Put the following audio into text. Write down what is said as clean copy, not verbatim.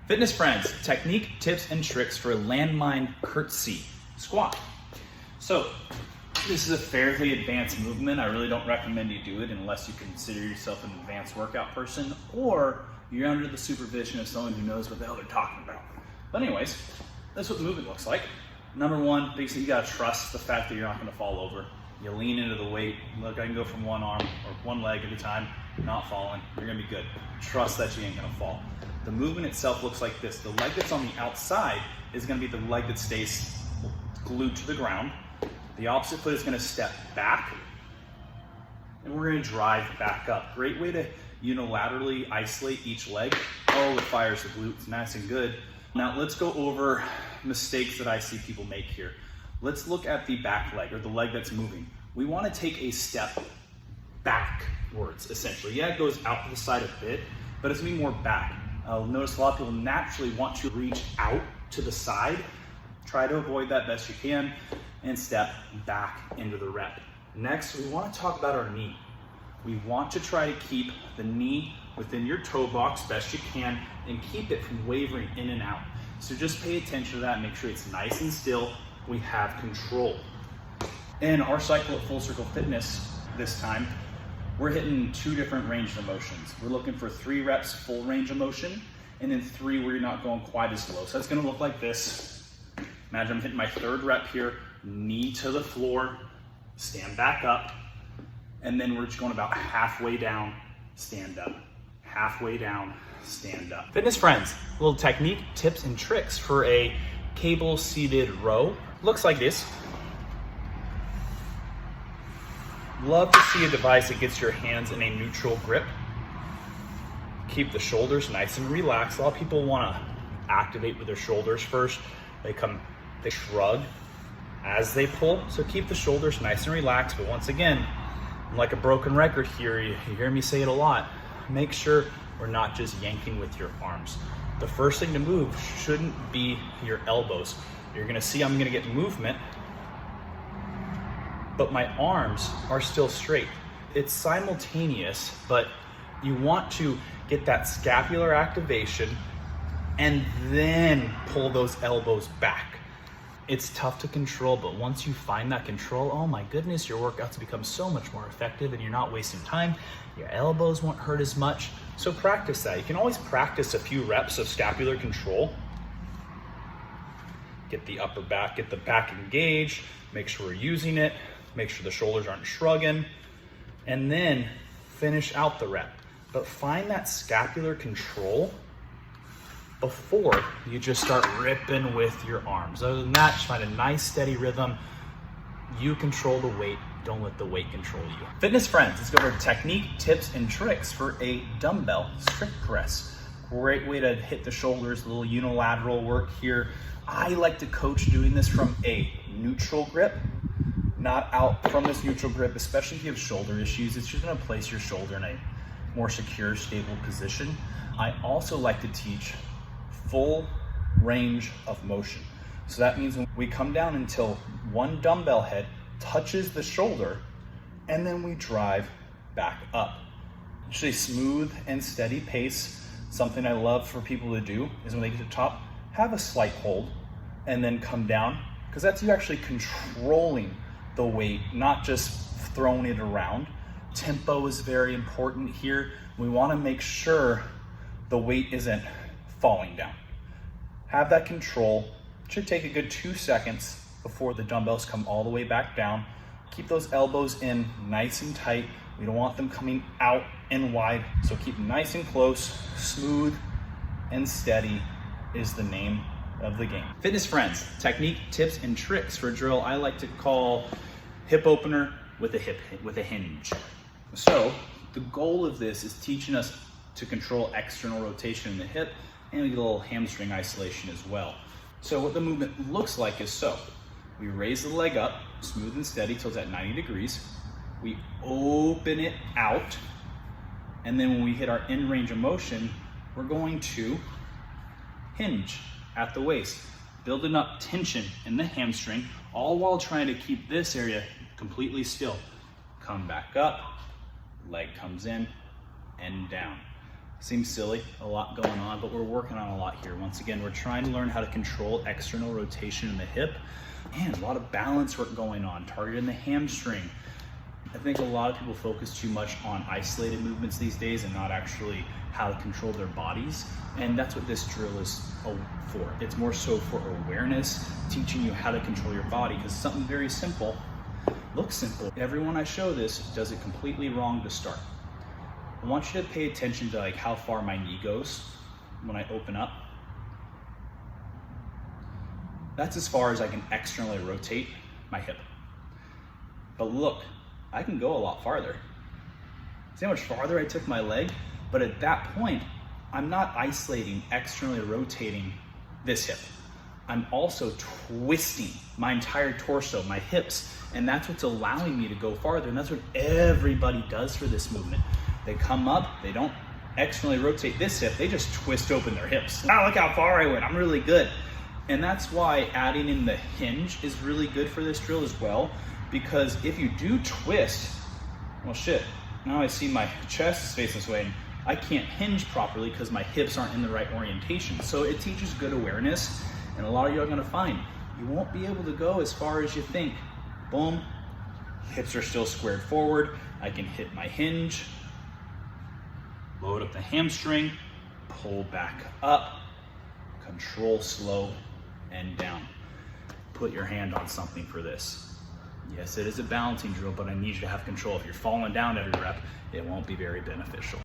Fitness friends, technique, tips, and tricks for a landmine curtsy squat. So this is a fairly advanced movement. I really don't recommend you do it unless you consider yourself an advanced workout person or you're under the supervision of someone who knows what the hell they're talking about. But anyways, that's what the movement looks like. Number one, basically you gotta trust the fact that you're not gonna fall over. You lean into the weight. Look, I can go from one arm or one leg at a time, not falling. You're gonna be good. Trust that you ain't gonna fall. The movement itself looks like this. The leg that's on the outside is gonna be the leg that stays glued to the ground. The opposite foot is gonna step back, and we're gonna drive back up. Great way to unilaterally isolate each leg. Oh, it fires the glutes, nice and good. Now let's go over mistakes that I see people make here. Let's look at the back leg, or the leg that's moving. We wanna take a step backwards, essentially. Yeah, it goes out to the side a bit, but it's gonna be more back. I'll notice a lot of people naturally want to reach out to the side. Try to avoid that best you can and step back into the rep. Next, we want to talk about our knee. We want to try to keep the knee within your toe box best you can and keep it from wavering in and out. So just pay attention to that, make sure it's nice and still. We have control. In our cycle at Full Circle Fitness this time, we're hitting 2 different ranges of motions. We're looking for 3 reps full range of motion, and then 3 where you're not going quite as low. So it's gonna look like this. Imagine I'm hitting my 3rd rep here, knee to the floor, stand back up, and then we're just going about halfway down, stand up. Halfway down, stand up. Fitness friends, little technique, tips, and tricks for a cable seated row. Looks like this. Love to see a device that gets your hands in a neutral grip. Keep the shoulders nice and relaxed. A lot of people want to activate with their shoulders first. They shrug as they pull. So keep the shoulders nice and relaxed. But once again, I'm like a broken record here. You hear me say it a lot. Make sure we're not just yanking with your arms. The first thing to move shouldn't be your elbows. You're gonna see I'm gonna get movement, but my arms are still straight. It's simultaneous, but you want to get that scapular activation and then pull those elbows back. It's tough to control, but once you find that control, oh my goodness, your workouts become so much more effective and you're not wasting time. Your elbows won't hurt as much. So practice that. You can always practice a few reps of scapular control. Get the upper back, get the back engaged, make sure we're using it, make sure the shoulders aren't shrugging, and then finish out the rep. But find that scapular control before you just start ripping with your arms. Other than that, just find a nice steady rhythm. You control the weight, don't let the weight control you. Fitness friends, let's go over technique, tips, and tricks for a dumbbell strict press. Great way to hit the shoulders, a little unilateral work here. I like to coach doing this from a neutral grip, not out from this neutral grip, especially if you have shoulder issues. It's just gonna place your shoulder in a more secure, stable position. I also like to teach full range of motion. So that means when we come down until one dumbbell head touches the shoulder, and then we drive back up. Usually smooth and steady pace. Something I love for people to do is when they get to the top, have a slight hold and then come down, because that's you actually controlling the weight, not just throwing it around. Tempo is very important here. We want to make sure the weight isn't falling down. Have that control. It should take a good 2 seconds before the dumbbells come all the way back down. Keep those elbows in nice and tight. We don't want them coming out and wide. So keep them nice and close. Smooth and steady is the name of the game. Fitness friends, technique, tips, and tricks for a drill I like to call hip opener with a hinge. So the goal of this is teaching us to control external rotation in the hip, and we get a little hamstring isolation as well. So what the movement looks like is so. We raise the leg up, smooth and steady till it's at 90 degrees. We open it out, and then when we hit our end range of motion, we're going to hinge at the waist, building up tension in the hamstring, all while trying to keep this area completely still. Come back up, leg comes in and down. Seems silly, a lot going on, but we're working on a lot here. Once again, we're trying to learn how to control external rotation in the hip and a lot of balance work going on, targeting the hamstring. I think a lot of people focus too much on isolated movements these days and not actually how to control their bodies. And that's what this drill is for. It's more so for awareness, teaching you how to control your body, because something very simple looks simple. Everyone I show this does it completely wrong to start. I want you to pay attention to like how far my knee goes when I open up. That's as far as I can externally rotate my hip. But look, I can go a lot farther. See how much farther I took my leg? But at that point, I'm not isolating, externally rotating this hip. I'm also twisting my entire torso, my hips, and that's what's allowing me to go farther. And that's what everybody does for this movement. They come up, they don't externally rotate this hip, they just twist open their hips. Ah, look how far I went, I'm really good. And that's why adding in the hinge is really good for this drill as well, because if you do twist, well shit, now I see my chest is facing this way and I can't hinge properly because my hips aren't in the right orientation. So it teaches good awareness, and a lot of you are gonna find you won't be able to go as far as you think. Boom, hips are still squared forward, I can hit my hinge, load up the hamstring, pull back up, control slow and down. Put your hand on something for this. Yes, it is a balancing drill, but I need you to have control. If you're falling down every rep, it won't be very beneficial.